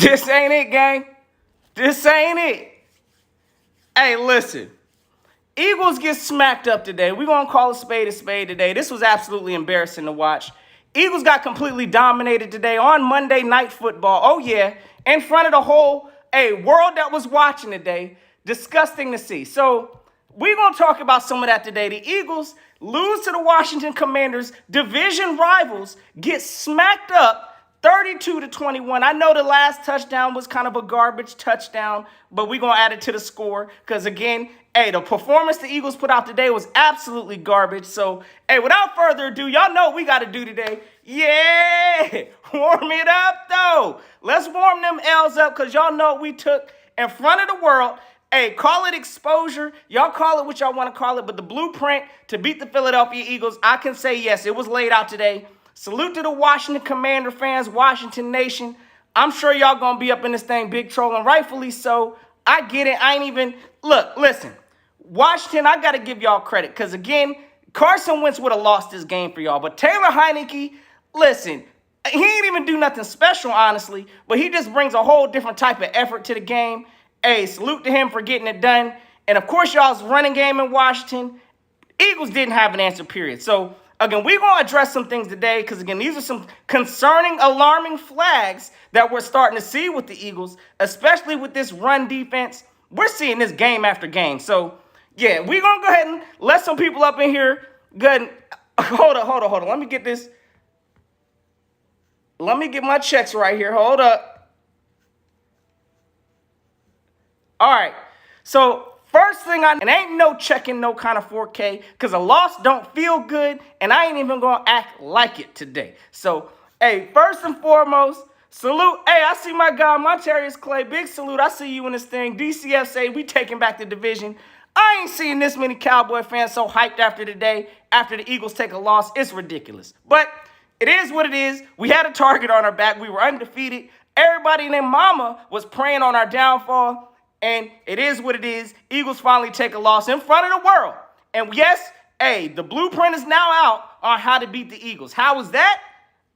This ain't it, gang. This ain't it. Hey, listen. Eagles get smacked up today. We're going to call a spade today. This was absolutely embarrassing to watch. Eagles got completely dominated today on Monday Night Football. Oh, yeah. In front of the whole world that was watching today. Disgusting to see. So we're going to talk about some of that today. The Eagles lose to the Washington Commanders. Division rivals get smacked up 32-21. I know the last touchdown was kind of a garbage touchdown, but we're going to add it to the score because, again, the performance the Eagles put out today was absolutely garbage. So, without further ado, y'all know what we got to do today. Yeah, warm it up, though. Let's warm them L's up because y'all know what we took in front of the world. Call it exposure. Y'all call it what y'all want to call it, but the blueprint to beat the Philadelphia Eagles, I can say yes, it was laid out today. Salute to the Washington Commander fans, Washington Nation. I'm sure y'all going to be up in this thing big trolling, rightfully so. I get it. I ain't even... Look, listen. Washington, I got to give y'all credit because, again, Carson Wentz would have lost this game for y'all. But Taylor Heinicke, listen, he ain't even do nothing special, honestly, but he just brings a whole different type of effort to the game. Salute to him for getting it done. And, of course, y'all's running game in Washington. Eagles didn't have an answer, period. So, again, we're going to address some things today because, again, these are some concerning, alarming flags that we're starting to see with the Eagles, especially with this run defense. We're seeing this game after game. So, yeah, we're going to go ahead and let some people up in here. Good. Hold on. Let me get this. Let me get my checks right here. Hold up. All right. So, first thing and ain't no checking no kind of 4K because a loss don't feel good, and I ain't even going to act like it today. So, first and foremost, salute. I see my guy, Montarius Clay. Big salute. I see you in this thing. DCF say we taking back the division. I ain't seen this many Cowboy fans so hyped after today, after the Eagles take a loss. It's ridiculous. But it is what it is. We had a target on our back. We were undefeated. Everybody and their mama was praying on our downfall. And it is what it is. Eagles finally take a loss in front of the world. And yes, the blueprint is now out on how to beat the Eagles. How is that?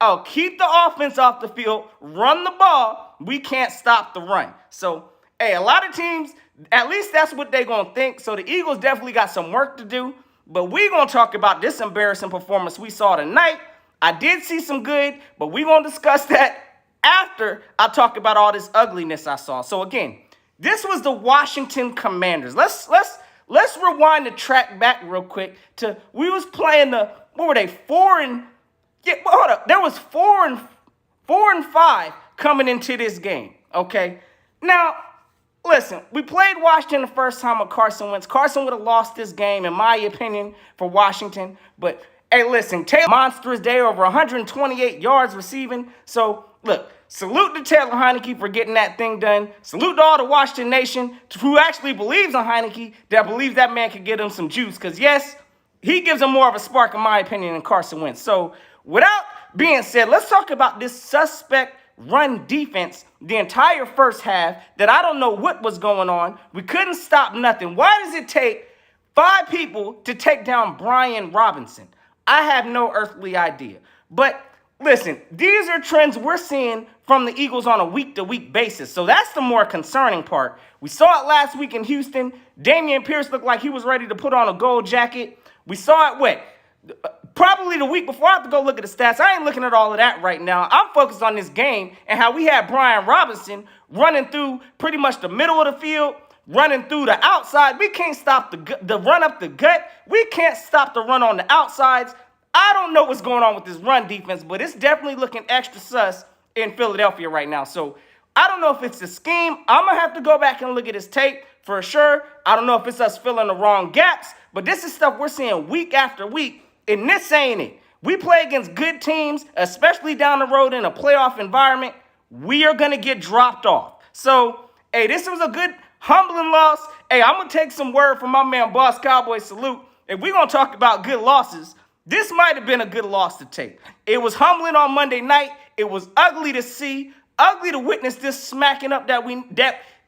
Oh, keep the offense off the field. Run the ball. We can't stop the run. So, a lot of teams, at least that's what they're going to think. So the Eagles definitely got some work to do. But we're going to talk about this embarrassing performance we saw tonight. I did see some good, but we're going to discuss that after I talk about all this ugliness I saw. So, again, this was the Washington Commanders. Let's rewind the track back real quick to we was playing what were they? Hold up. There was 4-5 coming into this game. Okay. Now, listen, we played Washington the first time with Carson Wentz. Carson would have lost this game, in my opinion, for Washington. But listen, Taylor monstrous day, over 128 yards receiving. So look. Salute to Taylor Heinicke for getting that thing done. Salute to all the Washington Nation who actually believes in Heinicke, that believes that man could get him some juice. Because, yes, he gives him more of a spark, in my opinion, than Carson Wentz. So, without being said, let's talk about this suspect run defense the entire first half that I don't know what was going on. We couldn't stop nothing. Why does it take 5 people to take down Brian Robinson? I have no earthly idea. But listen, these are trends we're seeing from the Eagles on a week-to-week basis. So that's the more concerning part. We saw it last week in Houston. Dameon Pierce looked like he was ready to put on a gold jacket. We saw it, probably the week before. I have to go look at the stats. I ain't looking at all of that right now. I'm focused on this game and how we had Brian Robinson running through pretty much the middle of the field, running through the outside. We can't stop the run up the gut. We can't stop the run on the outsides. I don't know what's going on with this run defense, but it's definitely looking extra sus in Philadelphia right now. So I don't know if it's the scheme. I'm going to have to go back and look at his tape for sure. I don't know if it's us filling the wrong gaps, but this is stuff we're seeing week after week, and this ain't it. We play against good teams, especially down the road in a playoff environment. We are going to get dropped off. So, this was a good, humbling loss. I'm going to take some word from my man, Boss Cowboy Salute. If we're going to talk about good losses, this might have been a good loss to take. It was humbling on Monday night. It was ugly to see, ugly to witness this smacking up that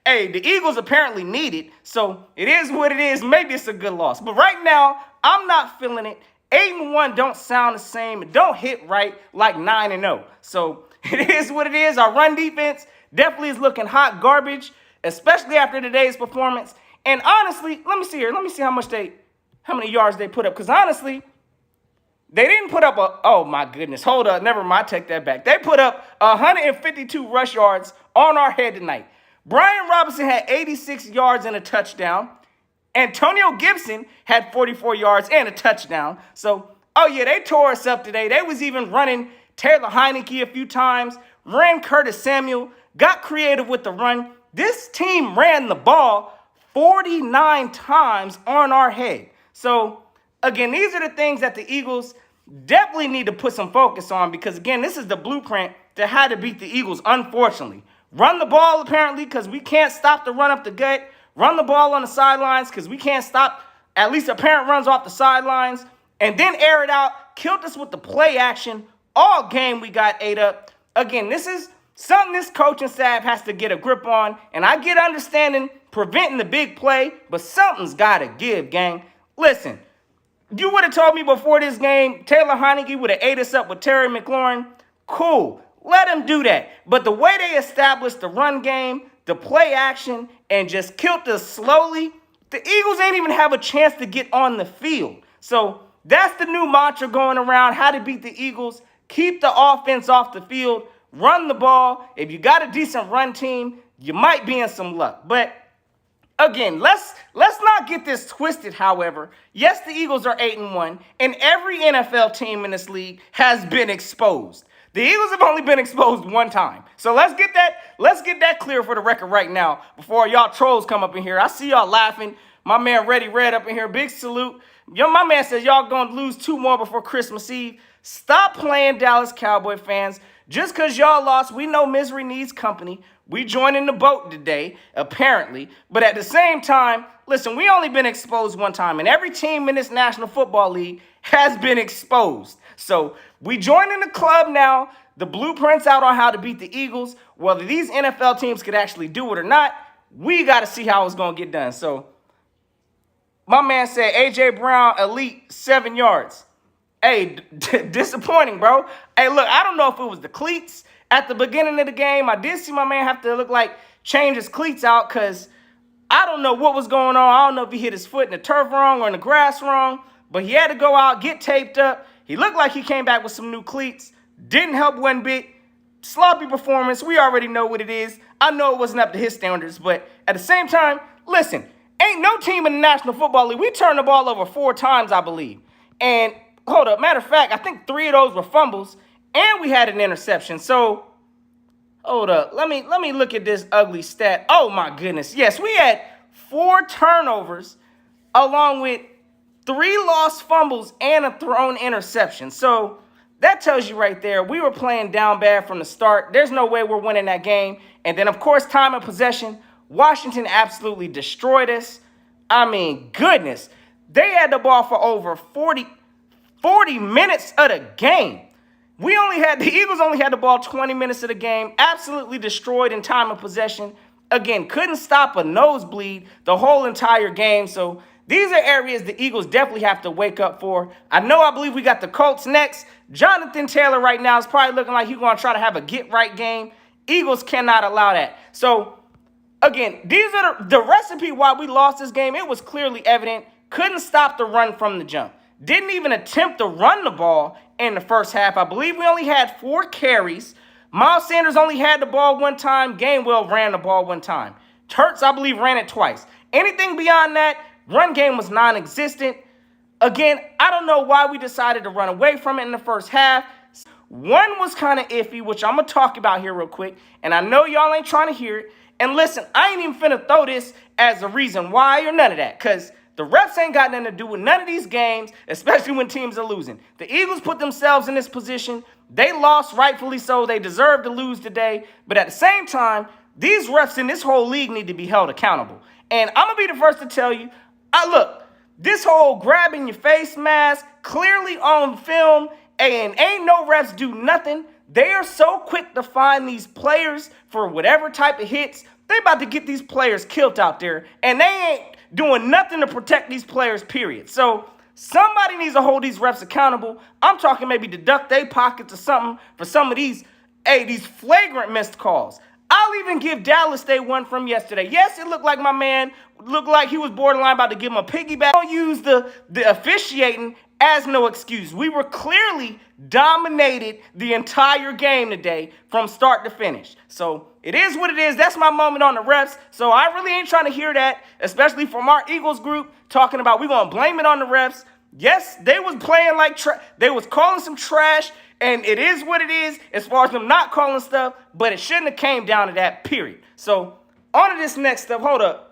the Eagles apparently needed. So it is what it is. Maybe it's a good loss. But right now, I'm not feeling it. 8-1 don't sound the same. It don't hit right like 9-0. So it is what it is. Our run defense definitely is looking hot garbage, especially after today's performance. And honestly, let me see here. Let me see how many yards they put up. Because honestly, they didn't put up oh my goodness, hold up, never mind, take that back. They put up 152 rush yards on our head tonight. Brian Robinson had 86 yards and a touchdown. Antonio Gibson had 44 yards and a touchdown. So, oh yeah, they tore us up today. They was even running Taylor Heineke a few times, ran Curtis Samuel, got creative with the run. This team ran the ball 49 times on our head. So, again, these are the things that the Eagles definitely need to put some focus on because, again, this is the blueprint to how to beat the Eagles, unfortunately. Run the ball, apparently, because we can't stop the run up the gut. Run the ball on the sidelines because we can't stop at least apparent runs off the sidelines. And then air it out. Killed us with the play action. All game we got ate up. Again, this is something this coaching staff has to get a grip on. And I get understanding preventing the big play, but something's got to give, gang. Listen, you would have told me before this game Taylor Heineke would have ate us up with Terry McLaurin. Cool. Let him do that. But the way they established the run game, the play action, and just killed us slowly, the Eagles ain't even have a chance to get on the field. So that's the new mantra going around, how to beat the Eagles. Keep the offense off the field. Run the ball. If you got a decent run team, you might be in some luck. But again, let's not get this twisted, however. Yes, the Eagles are 8-1, and every NFL team in this league has been exposed. The Eagles have only been exposed one time. So let's get that clear for the record right now before y'all trolls come up in here. I see y'all laughing. My man Reddy Red up in here. Big salute. My man says y'all going to lose 2 more before Christmas Eve. Stop playing, Dallas Cowboy fans. Just because y'all lost, we know misery needs company. We joining the boat today, apparently. But at the same time, listen, we only been exposed one time. And every team in this National Football League has been exposed. So we joining the club now. The blueprint's out on how to beat the Eagles. Whether these NFL teams could actually do it or not, we got to see how it's going to get done. So my man said A.J. Brown, elite, 7 yards. Hey, disappointing, bro. Hey, look, I don't know if it was the cleats at the beginning of the game. I did see my man have to look like change his cleats out because I don't know what was going on. I don't know if he hit his foot in the turf wrong or in the grass wrong, but he had to go out, get taped up. He looked like he came back with some new cleats. Didn't help one bit. Sloppy performance. We already know what it is. I know it wasn't up to his standards, but at the same time, listen, ain't no team in the National Football League. We turned the ball over 4 times, I believe. And hold up, matter of fact, I think 3 of those were fumbles, and we had an interception. So, hold up, let me look at this ugly stat. Oh my goodness, yes, we had 4 turnovers, along with 3 lost fumbles and a thrown interception. So that tells you right there, we were playing down bad from the start. There's no way we're winning that game. And then, of course, time of possession, Washington absolutely destroyed us. I mean, goodness, they had the ball for over 40 minutes of the game. The Eagles only had the ball 20 minutes of the game, absolutely destroyed in time of possession. Again, couldn't stop a nosebleed the whole entire game. So these are areas the Eagles definitely have to wake up for. I believe we got the Colts next. Jonathan Taylor right now is probably looking like he's going to try to have a get-right game. Eagles cannot allow that. So, again, these are the recipe why we lost this game. It was clearly evident. Couldn't stop the run from the jump. Didn't even attempt to run the ball in the first half. I believe we only had 4 carries. Miles Sanders only had the ball 1 time. Gainwell ran the ball 1 time. Hurts, I believe, ran it twice. Anything beyond that, run game was non-existent. Again, I don't know why we decided to run away from it in the first half. One was kind of iffy, which I'm going to talk about here real quick. And I know y'all ain't trying to hear it. And listen, I ain't even finna throw this as a reason why or none of that. Because the refs ain't got nothing to do with none of these games, especially when teams are losing. The Eagles put themselves in this position. They lost, rightfully so. They deserve to lose today. But at the same time, these refs in this whole league need to be held accountable. And I'm going to be the first to tell you, look, this whole grabbing your face mask, clearly on film, and ain't no refs do nothing. They are so quick to find these players for whatever type of hits. They about to get these players killed out there, and they ain't doing nothing to protect these players, period. So somebody needs to hold these refs accountable. I'm talking maybe deduct their pockets or something for some of these flagrant missed calls. I'll even give Dallas State one from yesterday. Yes, it looked like my man looked like he was borderline about to give him a piggyback. Don't use the officiating as no excuse. We were clearly dominated the entire game today from start to finish. So it is what it is. That's my moment on the refs. So I really ain't trying to hear that, especially from our Eagles group talking about we're going to blame it on the refs. Yes, they was playing like they was calling some trash, and it is what it is as far as them not calling stuff, but it shouldn't have came down to that, period. So on to this next stuff. Hold up.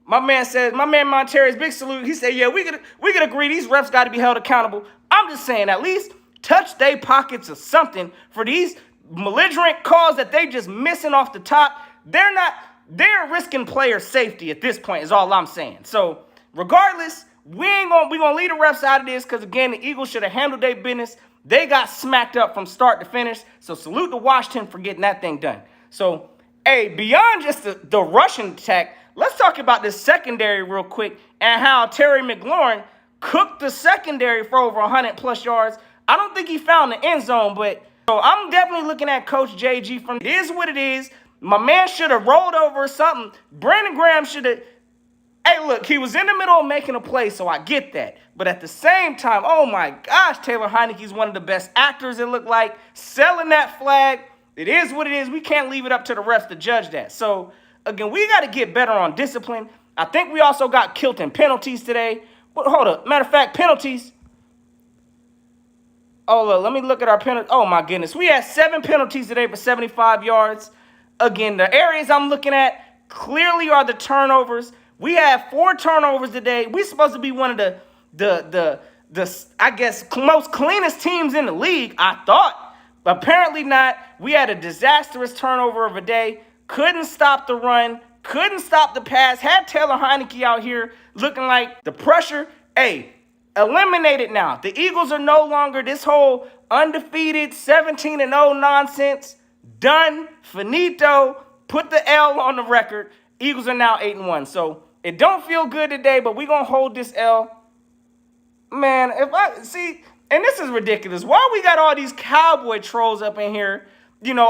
My man Monteri's big salute. He said, yeah, we could agree these refs got to be held accountable. I'm just saying, at least touch their pockets or something for these belligerent calls that they just missing off the top. They're risking player safety at this point is all I'm saying. So regardless, we're gonna leave the refs out of this because, again, the Eagles should have handled their business. They got smacked up from start to finish. So salute to Washington for getting that thing done. So, hey, beyond just the rushing attack, let's talk about this secondary real quick and how Terry McLaurin cooked the secondary for over 100-plus yards. I don't think he found the end zone, but so I'm definitely looking at Coach JG from it is what it is. My man should have rolled over or something. Brandon Graham should have. Hey, look, he was in the middle of making a play, so I get that. But at the same time, oh my gosh, Taylor Heinicke's one of the best actors, it looked like. Selling that flag, it is what it is. We can't leave it up to the refs to judge that. So, again, we got to get better on discipline. I think we also got killed in penalties today. But hold up. Matter of fact, penalties. Oh, look, let me look at our penalties. Oh, my goodness. We had 7 penalties today for 75 yards. Again, the areas I'm looking at clearly are the turnovers. We had 4 turnovers today. We're supposed to be one of the I guess, most cleanest teams in the league, I thought. But apparently not. We had a disastrous turnover of a day. Couldn't stop the run. Couldn't stop the pass. Had Taylor Heinicke out here looking like the pressure. Hey, eliminated now. The Eagles are no longer this whole undefeated 17-0 nonsense. Done. Finito. Put the L on the record. Eagles are now 8-1. So it don't feel good today, but we're going to hold this L. Man, if I see, and this is ridiculous. Why we got all these Cowboy trolls up in here,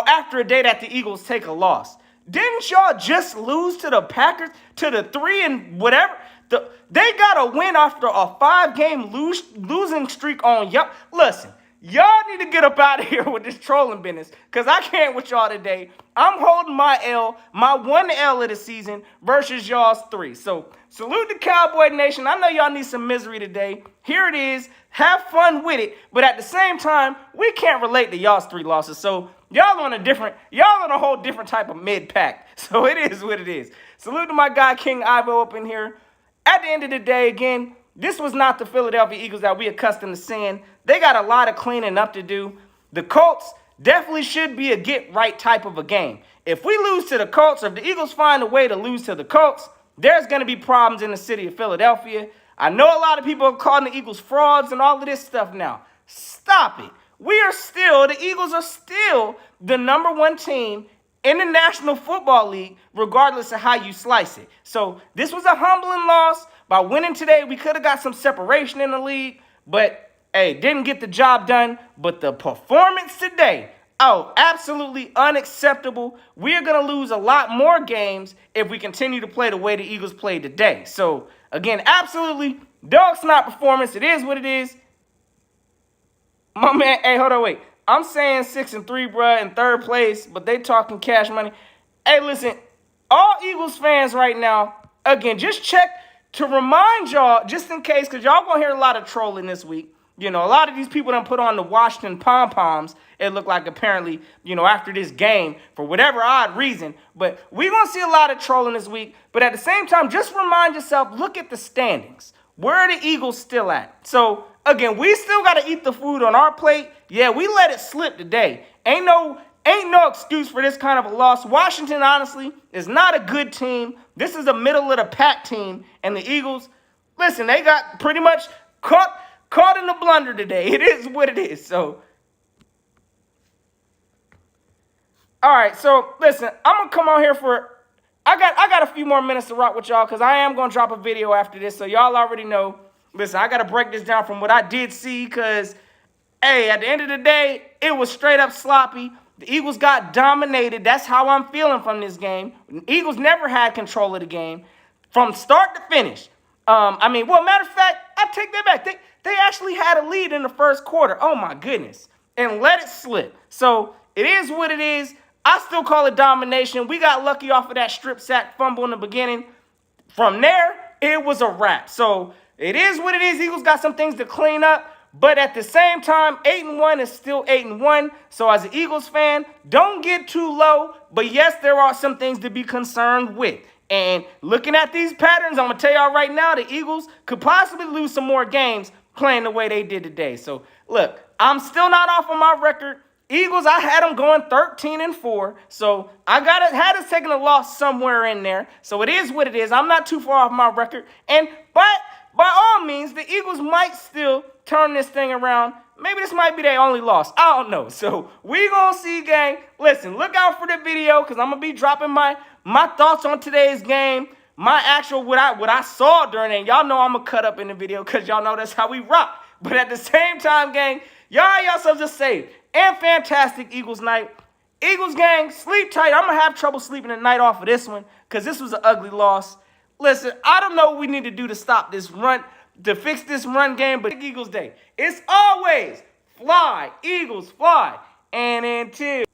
after a day that the Eagles take a loss? Didn't y'all just lose to the Packers, to the 3 and whatever? They got a win after a 5-game losing streak on y'all. Listen, y'all need to get up out of here with this trolling business because I can't with y'all today. I'm holding my L, my 1 L of the season versus y'all's 3. So salute the Cowboy Nation. I know y'all need some misery today. Here it is. Have fun with it. But at the same time, we can't relate to y'all's 3 losses. So y'all on a whole different type of mid-pack. So it is what it is. Salute to my guy King Ivo up in here. At the end of the day, again, this was not the Philadelphia Eagles that we accustomed to seeing. They got a lot of cleaning up to do. The Colts definitely should be a get-right type of a game. If we lose to the Colts, or if the Eagles find a way to lose to the Colts, there's going to be problems in the city of Philadelphia. I know a lot of people are calling the Eagles frauds and all of this stuff now. Stop it. The Eagles are still the number 1 team in the National Football League, regardless of how you slice it. So this was a humbling loss. By winning today, we could have got some separation in the league, but, hey, didn't get the job done. But the performance today, absolutely unacceptable. We're going to lose a lot more games if we continue to play the way the Eagles played today. So, again, absolutely dog snot performance. It is what it is. My man, hey, hold on, wait. I'm saying 6-3, bruh, in 3rd place, but they talking cash money. Hey, listen, all Eagles fans right now, again, just check to remind y'all, just in case, because y'all going to hear a lot of trolling this week. A lot of these people done put on the Washington pom-poms, it looked like apparently, after this game, for whatever odd reason. But we're going to see a lot of trolling this week. But at the same time, just remind yourself, look at the standings. Where are the Eagles still at? So, again, we still got to eat the food on our plate. Yeah, we let it slip today. Ain't no excuse for this kind of a loss. Washington, honestly, is not a good team. This is a middle-of-the-pack team. And the Eagles, listen, they got pretty much caught in the blunder today. It is what it is. So, all right. So, listen, I'm going to come on here for, I got a few more minutes to rock with y'all because I am going to drop a video after this. So, y'all already know. Listen, I got to break this down from what I did see because, hey, at the end of the day, it was straight up sloppy. The Eagles got dominated. That's how I'm feeling from this game. Eagles never had control of the game from start to finish. Matter of fact, I take that back. They actually had a lead in the first quarter. Oh, my goodness. And let it slip. So it is what it is. I still call it domination. We got lucky off of that strip sack fumble in the beginning. From there, it was a wrap. So it is what it is. Eagles got some things to clean up. But at the same time, 8-1 is still 8-1. So as an Eagles fan, don't get too low. But yes, there are some things to be concerned with. And looking at these patterns, I'm going to tell y'all right now, the Eagles could possibly lose some more games playing the way they did today. So, look, I'm still not off on my record. Eagles, I had them going 13-4. So, had us taking a loss somewhere in there. So, it is what it is. I'm not too far off my record. But by all means, the Eagles might still turn this thing around. Maybe this might be their only loss. I don't know. So, we going to see, gang. Listen, look out for the video because I'm going to be dropping my thoughts on today's game. My actual, what I saw during it. Y'all know I'm going to cut up in the video because y'all know that's how we rock. But at the same time, gang, y'all have yourselves a safe and fantastic Eagles night. Eagles, gang, sleep tight. I'm going to have trouble sleeping the night off of this one because this was an ugly loss. Listen, I don't know what we need to do to stop this run, to fix this run game, but Eagles Day. It's always fly, Eagles, fly. And until